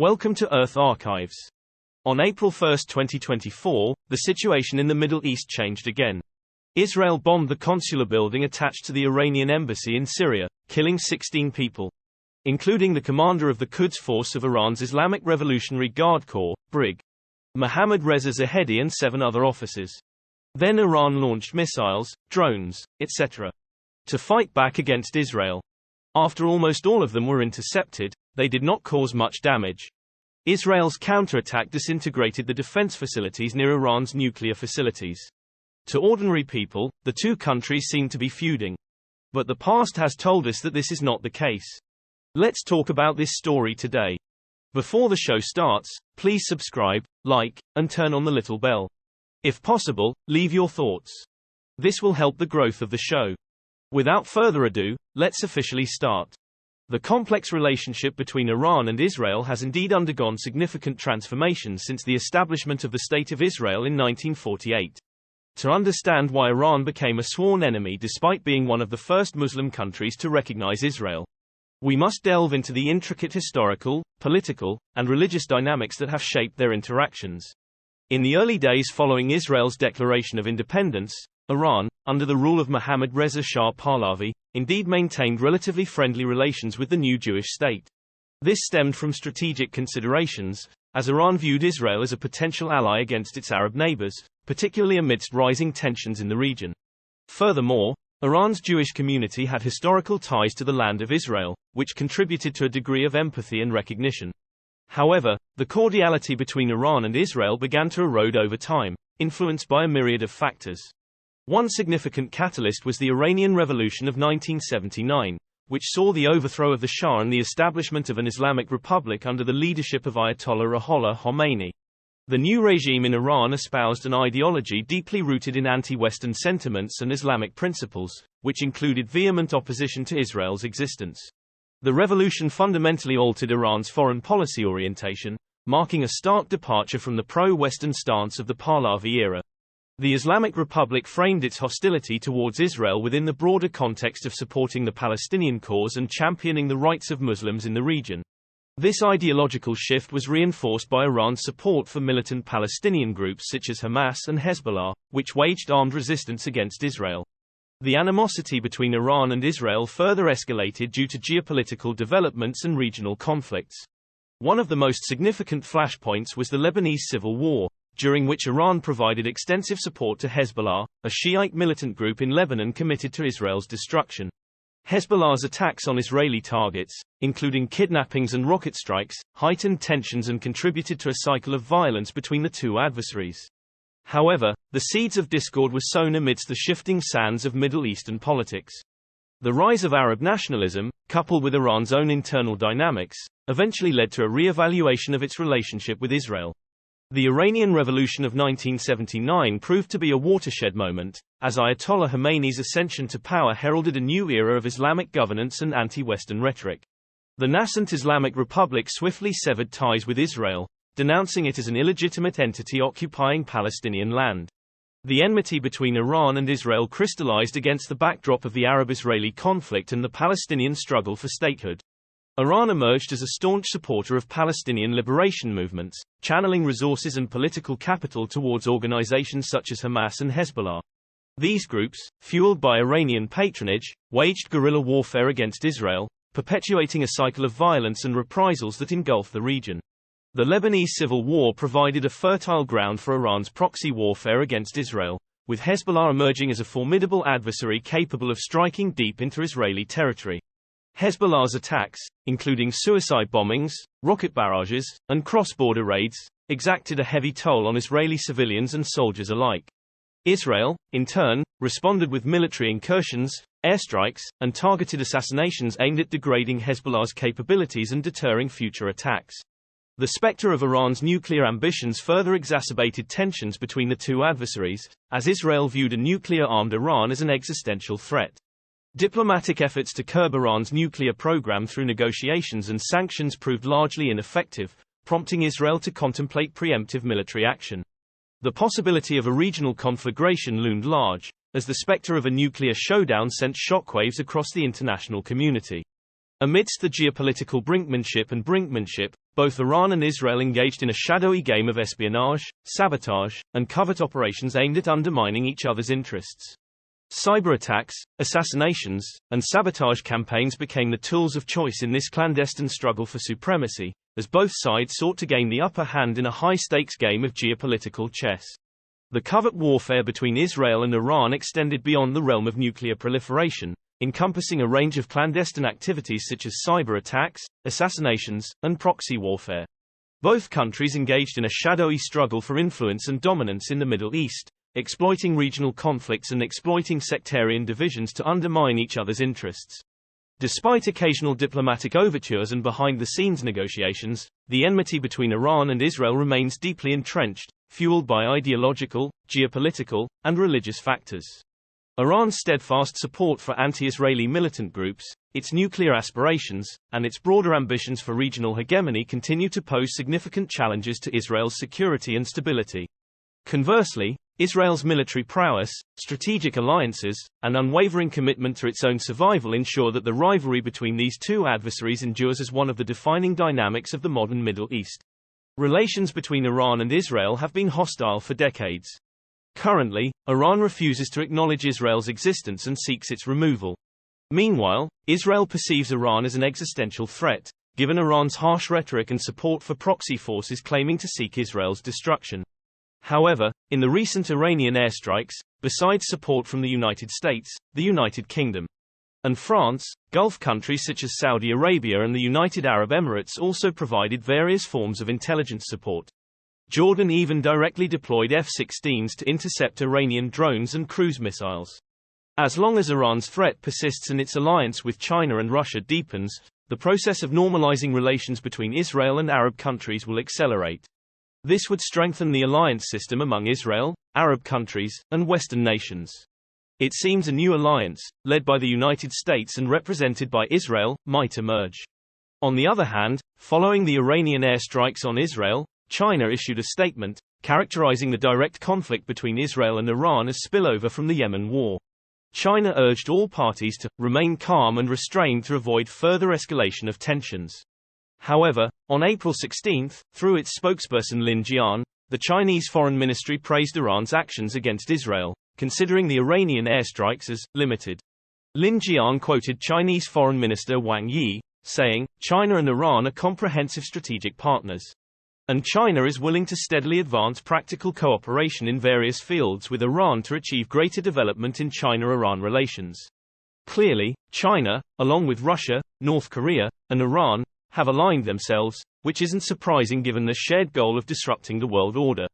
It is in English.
Welcome to Earth Archives. On April 1, 2024, the situation in the Middle East changed again. Israel bombed the consular building attached to the Iranian embassy in Syria, killing 16 people, including the commander of the Quds Force of Iran's Islamic Revolutionary Guard Corps, Brig. Mohammad Reza Shah Pahlavi, and 7 other officers. Then Iran launched missiles, drones, etc. to fight back against Israel. After almost all of them were intercepted, they did not cause much damage. Israel's counterattack disintegrated the defense facilities near Iran's nuclear facilities. To ordinary people, the two countries seem to be feuding. But the past has told us that this is not the case. Let's talk about this story today. Before the show starts, please subscribe, like, and turn on the little bell. If possible, leave your thoughts. This will help the growth of the show. Without further ado, let's officially start. The complex relationship between Iran and Israel has indeed undergone significant transformation since the establishment of the State of Israel in 1948. To understand why Iran became a sworn enemy despite being one of the first Muslim countries to recognize Israel, we must delve into the intricate historical, political, and religious dynamics that have shaped their interactions. In the early days following Israel's declaration of independence, Iran, under the rule of Mohammad Reza Shah Pahlavi, indeed maintained relatively friendly relations with the new Jewish state. This stemmed from strategic considerations, as Iran viewed Israel as a potential ally against its Arab neighbors, particularly amidst rising tensions in the region. Furthermore, Iran's Jewish community had historical ties to the land of Israel, which contributed to a degree of empathy and recognition. However, the cordiality between Iran and Israel began to erode over time, influenced by a myriad of factors. One significant catalyst was the Iranian Revolution of 1979, which saw the overthrow of the Shah and the establishment of an Islamic republic under the leadership of Ayatollah Ruhollah Khomeini. The new regime in Iran espoused an ideology deeply rooted in anti-Western sentiments and Islamic principles, which included vehement opposition to Israel's existence. The revolution fundamentally altered Iran's foreign policy orientation, marking a stark departure from the pro-Western stance of the Pahlavi era. The Islamic Republic framed its hostility towards Israel within the broader context of supporting the Palestinian cause and championing the rights of Muslims in the region. This ideological shift was reinforced by Iran's support for militant Palestinian groups such as Hamas and Hezbollah, which waged armed resistance against Israel. The animosity between Iran and Israel further escalated due to geopolitical developments and regional conflicts. One of the most significant flashpoints was the Lebanese Civil War, during which Iran provided extensive support to Hezbollah, a Shiite militant group in Lebanon committed to Israel's destruction. Hezbollah's attacks on Israeli targets, including kidnappings and rocket strikes, heightened tensions and contributed to a cycle of violence between the two adversaries. However, the seeds of discord were sown amidst the shifting sands of Middle Eastern politics. The rise of Arab nationalism, coupled with Iran's own internal dynamics, eventually led to a re-evaluation of its relationship with Israel. The Iranian Revolution of 1979 proved to be a watershed moment, as Ayatollah Khomeini's ascension to power heralded a new era of Islamic governance and anti-Western rhetoric. The nascent Islamic Republic swiftly severed ties with Israel, denouncing it as an illegitimate entity occupying Palestinian land. The enmity between Iran and Israel crystallized against the backdrop of the Arab-Israeli conflict and the Palestinian struggle for statehood. Iran emerged as a staunch supporter of Palestinian liberation movements, channeling resources and political capital towards organizations such as Hamas and Hezbollah. These groups, fueled by Iranian patronage, waged guerrilla warfare against Israel, perpetuating a cycle of violence and reprisals that engulfed the region. The Lebanese Civil War provided a fertile ground for Iran's proxy warfare against Israel, with Hezbollah emerging as a formidable adversary capable of striking deep into Israeli territory. Hezbollah's attacks, including suicide bombings, rocket barrages, and cross-border raids, exacted a heavy toll on Israeli civilians and soldiers alike. Israel, in turn, responded with military incursions, airstrikes, and targeted assassinations aimed at degrading Hezbollah's capabilities and deterring future attacks. The specter of Iran's nuclear ambitions further exacerbated tensions between the two adversaries, as Israel viewed a nuclear-armed Iran as an existential threat. Diplomatic efforts to curb Iran's nuclear program through negotiations and sanctions proved largely ineffective, prompting Israel to contemplate preemptive military action. The possibility of a regional conflagration loomed large, as the specter of a nuclear showdown sent shockwaves across the international community. Amidst the geopolitical brinkmanship, both Iran and Israel engaged in a shadowy game of espionage, sabotage, and covert operations aimed at undermining each other's interests. Cyber attacks, assassinations, and sabotage campaigns became the tools of choice in this clandestine struggle for supremacy, as both sides sought to gain the upper hand in a high-stakes game of geopolitical chess. The covert warfare between Israel and Iran extended beyond the realm of nuclear proliferation, encompassing a range of clandestine activities such as cyber attacks, assassinations, and proxy warfare. Both countries engaged in a shadowy struggle for influence and dominance in the Middle East, exploiting regional conflicts and exploiting sectarian divisions to undermine each other's interests. Despite occasional diplomatic overtures and behind-the-scenes negotiations, the enmity between Iran and Israel remains deeply entrenched, fueled by ideological, geopolitical, and religious factors. Iran's steadfast support for anti-Israeli militant groups, its nuclear aspirations, and its broader ambitions for regional hegemony continue to pose significant challenges to Israel's security and stability. Conversely, Israel's military prowess, strategic alliances, and unwavering commitment to its own survival ensure that the rivalry between these two adversaries endures as one of the defining dynamics of the modern Middle East. Relations between Iran and Israel have been hostile for decades. Currently, Iran refuses to acknowledge Israel's existence and seeks its removal. Meanwhile, Israel perceives Iran as an existential threat, given Iran's harsh rhetoric and support for proxy forces claiming to seek Israel's destruction. However, in the recent Iranian airstrikes, besides support from the United States, the United Kingdom, and France, Gulf countries such as Saudi Arabia and the United Arab Emirates also provided various forms of intelligence support. Jordan even directly deployed F-16s to intercept Iranian drones and cruise missiles. As long as Iran's threat persists and its alliance with China and Russia deepens, the process of normalizing relations between Israel and Arab countries will accelerate. This would strengthen the alliance system among Israel, Arab countries, and Western nations. It seems a new alliance, led by the United States and represented by Israel, might emerge. On the other hand, following the Iranian airstrikes on Israel, China issued a statement, characterizing the direct conflict between Israel and Iran as spillover from the Yemen war. China urged all parties to remain calm and restrained to avoid further escalation of tensions. However, on April 16, through its spokesperson Lin Jian, the Chinese Foreign Ministry praised Iran's actions against Israel, considering the Iranian airstrikes as limited. Lin Jian quoted Chinese Foreign Minister Wang Yi, saying, "China and Iran are comprehensive strategic partners. And China is willing to steadily advance practical cooperation in various fields with Iran to achieve greater development in China-Iran relations." Clearly, China, along with Russia, North Korea, and Iran, have aligned themselves, which isn't surprising given the shared goal of disrupting the world order.